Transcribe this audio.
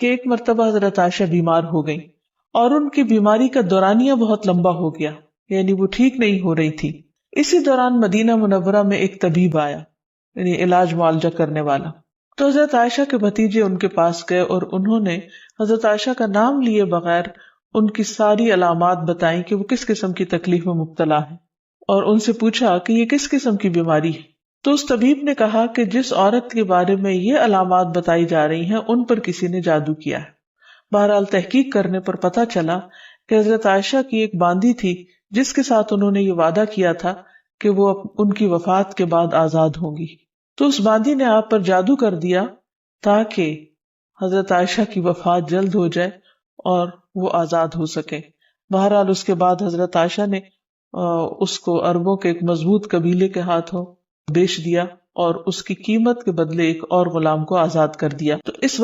کہ ایک مرتبہ حضرت عائشہ بیمار ہو گئیں اور ان کی بیماری کا دورانیہ بہت لمبا ہو گیا، یعنی وہ ٹھیک نہیں ہو رہی تھی۔ اسی دوران مدینہ منورہ میں ایک طبیب آیا، یعنی علاج معالجہ کرنے والا۔ تو حضرت عائشہ کے بھتیجے ان کے پاس گئے اور انہوں نے حضرت عائشہ کا نام لیے بغیر ان کی ساری علامات بتائیں کہ وہ کس قسم کی تکلیف میں مبتلا ہے، اور ان سے پوچھا کہ یہ کس قسم کی بیماری ہے۔ تو اس طبیب نے کہا کہ جس عورت کے بارے میں یہ علامات بتائی جا رہی ہیں ان پر کسی نے جادو کیا ہے۔ بہرحال تحقیق کرنے پر پتہ چلا کہ حضرت عائشہ کی ایک باندی تھی جس کے ساتھ انہوں نے یہ وعدہ کیا تھا کہ وہ ان کی وفات کے بعد آزاد ہوں گی۔ تو اس باندی نے آپ پر جادو کر دیا تاکہ حضرت عائشہ کی وفات جلد ہو جائے اور وہ آزاد ہو سکے۔ بہرحال اس کے بعد حضرت عائشہ نے اس کو عربوں کے ایک مضبوط قبیلے کے ہاتھوں بیچ دیا اور اس کی قیمت کے بدلے ایک اور غلام کو آزاد کر دیا۔ تو اس